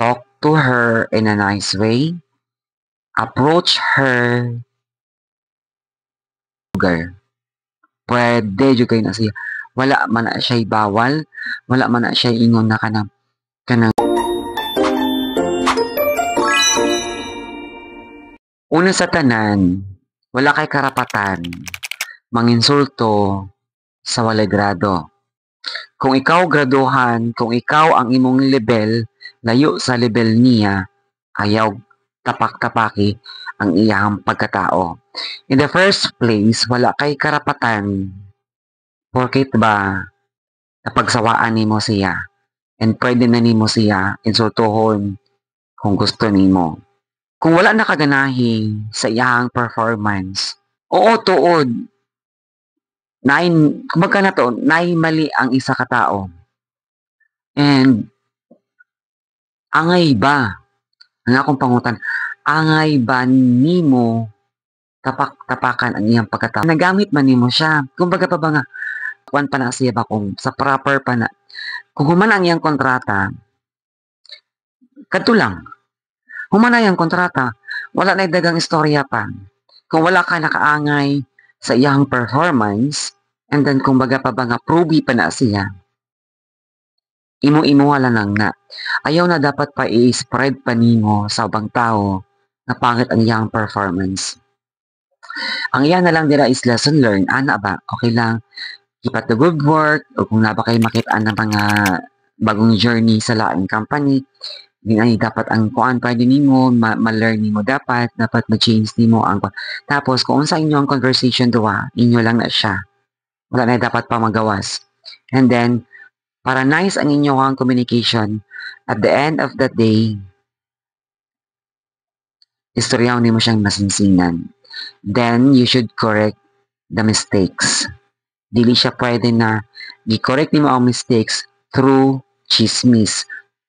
Talk to her in a nice way. Approach her. Pwede jud kayo na siya. Wala man na siya'y bawal. Wala man na siya'y ingon na kanang una sa tanan, wala kay karapatan manginsulto sa walay grado. Kung ikaw graduhan, kung ikaw ang imong level, layo sa level niya, ayaw tapak-tapaki ang iyang pagkatao. In the first place, wala kay karapatan porket ba napagsawaan nimo siya and pwede na nimo siya insultohon kung gusto nimo. Kung wala nakaganahi sa iyang performance, oo, tuod. Kumbaga na to, mali ang isa ka tao. And, angay ba? Ang akong pangutan, angay ba nimo tapak-tapakan ang iyang pagkatao? Nagamit man nimo siya. Kumbaga pa ba nga, kuwan pa na siya ba kung sa proper pa na. Kung human ang iyang kontrata, kadto lang. Humanay ang kontrata, wala na dagang istorya pa. Kung wala ka nakaangay sa iyang performance, and then kung baga pa ba nga proby pa na siya, imo-imo wala lang nga. Ayaw na dapat pa i-spread pa nimo sa ubang tao na pangit ang iyang performance. Ang iyan na lang dira is lesson learned. Ana ba? Okay lang. Keep up the good work. O kung na ba kayo makita ng mga bagong journey sa laing company, ay dapat ang kuan pwede nimo ma-learn nimo dapat ma-change nimo ang tapos kung sa inyo ang conversation duwa inyo lang na siya, wala na dapat pa magawas. And then para nice ang inyong communication, at the end of the day istoryaw nimo siyang masinsinan, then you should correct the mistakes. Dili siya pwede na i-correct nimo ang mistakes through chismis,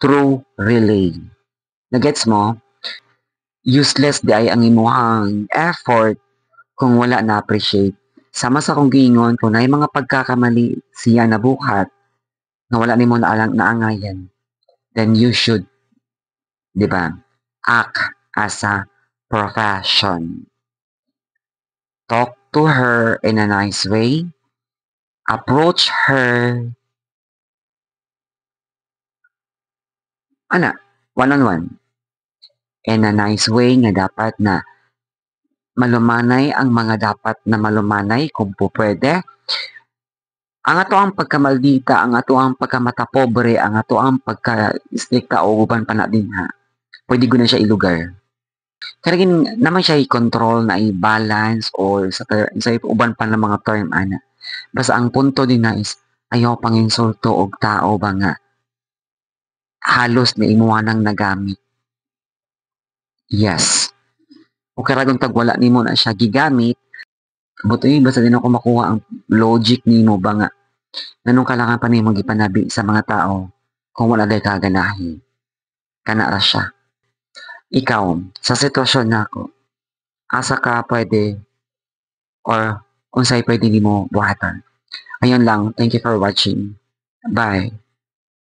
through relay. Nagets mo? Useless di ay ang imuhang effort kung wala na-appreciate. Sama sa kong giingon, kung na mga pagkakamali siya nabuhat, na wala ni mo naangayan, then you should, di ba, act as a profession. Talk to her in a nice way. Approach her one-on-one. In a nice way nga dapat na malumanay ang mga dapat na malumanay kung po pwede. Ang ato ang pagkamaldita, ang ato ang pagkamatapobre, ang ato ang pagka-strikta o uban pa na din ha. Pwede ko na siya ilugar. Karagin naman siya i-control na i-balance or sa uban pa ng mga term ana. Basta ang punto din na is ayaw pang insulto og tao ba nga halos na imuwanang nagamit. Yes. O karagong tagwala nimo na siya gigamit, buto basta din ako makuha ang logic nimo ba nga nanong kailangan pa nimo gipanabi sa mga tao kung wala day kaganahi. Kana ra siya. Ikaw, sa sitwasyon nako, asa ka pwede or unsay pwede nimo buhatan. Ayun lang. Thank you for watching. Bye.